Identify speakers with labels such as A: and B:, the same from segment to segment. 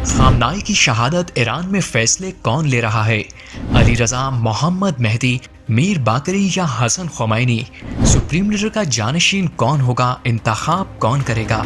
A: خامنائی کی شہادت ایران میں فیصلے کون لے رہا ہے؟ علی رضا، محمد مہدی، میر باقری یا حسن خمینی؟ سپریم لیڈر کا جانشین کون ہوگا؟ انتخاب کون کرے گا؟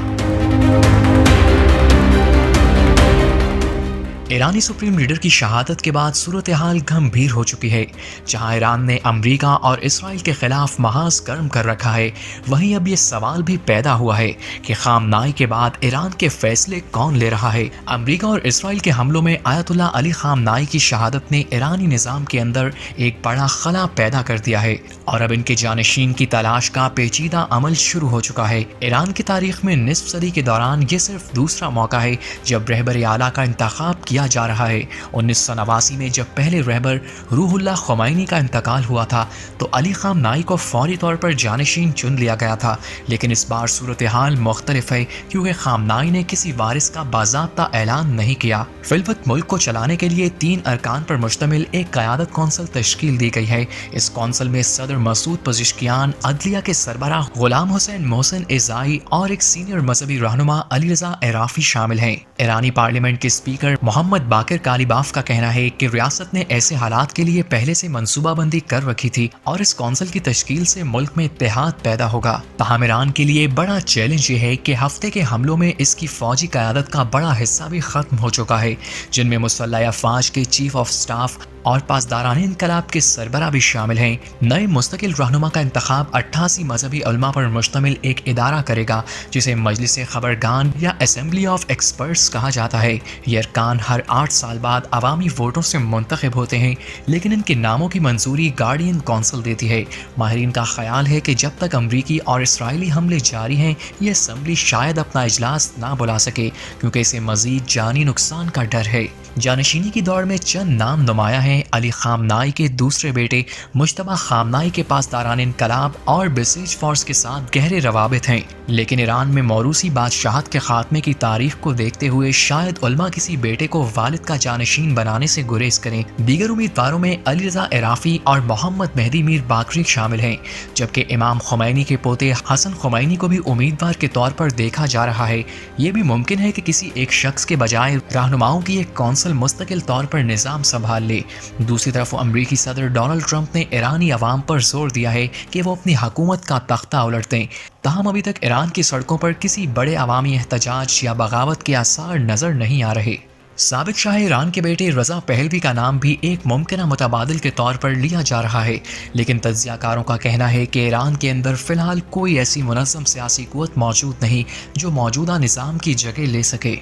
A: ایرانی سپریم لیڈر کی شہادت کے بعد صورتحال گھمبیر ہو چکی ہے۔ جہاں ایران نے امریکہ اور اسرائیل کے خلاف محاذ گرم کر رکھا ہے، وہیں اب یہ سوال بھی پیدا ہوا ہے کہ خامنائی کے بعد ایران کے فیصلے کون لے رہا ہے؟ امریکہ اور اسرائیل کے حملوں میں آیت اللہ علی خامنائی کی شہادت نے ایرانی نظام کے اندر ایک بڑا خلا پیدا کر دیا ہے اور اب ان کے جانشین کی تلاش کا پیچیدہ عمل شروع ہو چکا ہے۔ ایران کی تاریخ میں نصف صدی کے دوران یہ صرف دوسرا موقع ہے جب رہبر اعلیٰ کا انتخاب کیا جا رہا ہے۔ 1989 میں جب پہلے رہبر روح اللہ خمینی کا انتقال ہوا تھا تو علی خامنائی کو فوری طور پر جانشین چن لیا گیا تھا، لیکن اس بار صورتحال مختلف ہے کیونکہ خامنائی نے کسی وارث کا باضابطہ اعلان نہیں کیا۔ فی الوقت ملک کو چلانے کے لیے 3 ارکان پر مشتمل ایک قیادت کونسل تشکیل دی گئی ہے۔ اس کونسل میں صدر مسعود پزشکیان، عدلیہ کے سربراہ غلام حسین محسن اعزائی اور ایک سینئر مذہبی رہنما علی رضا عرافی شامل ہیں۔ ایرانی پارلیمنٹ کے اسپیکر محمد باقر کالیباف کا کہنا ہے کہ ریاست نے ایسے حالات کے لیے پہلے سے منصوبہ بندی کر رکھی تھی اور اس کونسل کی تشکیل سے ملک میں اتحاد پیدا ہوگا۔ تاہم ایران کے لیے بڑا چیلنج یہ ہے کہ ہفتے کے حملوں میں اس کی فوجی قیادت کا بڑا حصہ بھی ختم ہو چکا ہے، جن میں مسلح افواج کے چیف آف سٹاف اور پاسداران انقلاب کے سربراہ بھی شامل ہیں۔ نئے مستقل رہنما کا انتخاب 88 مذہبی علماء پر مشتمل ایک ادارہ کرے گا جسے مجلس خبرگان یا اسمبلی آف ایکسپرٹس کہا جاتا ہے۔ یہ ارکان ہر 8 سال بعد عوامی ووٹوں سے منتخب ہوتے ہیں، لیکن ان کے ناموں کی منظوری گارڈین کونسل دیتی ہے۔ ماہرین کا خیال ہے کہ جب تک امریکی اور اسرائیلی حملے جاری ہیں، یہ اسمبلی شاید اپنا اجلاس نہ بلا سکے کیونکہ اسے مزید جانی نقصان کا ڈر ہے۔ جانشینی کی دوڑ میں چند نام نمایاں ہیں۔ علی خامنائی کے دوسرے بیٹے مجتبیٰ خامنائی کے پاسداران انقلاب اور بسیج فورس کے ساتھ گہرے روابط ہیں، لیکن ایران میں موروثی بادشاہت کے خاتمے کی تاریخ کو دیکھتے ہوئے شاید علماء کسی بیٹے کو والد کا جانشین بنانے سے گریز کریں۔ دیگر امیدواروں میں علی رضا عرافی اور محمد مہدی میر باقری شامل ہیں، جبکہ امام خمینی کے پوتے حسن خمینی کو بھی امیدوار کے طور پر دیکھا جا رہا ہے۔ یہ بھی ممکن ہے کہ کسی ایک شخص کے بجائے رہنماؤں کی ایک کونسل مستقل طور پر نظام سنبھال لے۔ دوسری طرف امریکی صدر ڈونلڈ ٹرمپ نے ایرانی عوام پر زور دیا ہے کہ وہ اپنی حکومت کا تختہ الٹ دیں، تاہم ابھی تک ایران کی سڑکوں پر کسی بڑے عوامی احتجاج یا بغاوت کے آثار نظر نہیں آ رہے۔ سابق شاہ ایران کے بیٹے رضا پہلوی کا نام بھی ایک ممکنہ متبادل کے طور پر لیا جا رہا ہے، لیکن تجزیہ کاروں کا کہنا ہے کہ ایران کے اندر فی الحال کوئی ایسی منظم سیاسی قوت موجود نہیں جو موجودہ نظام کی جگہ لے سکے۔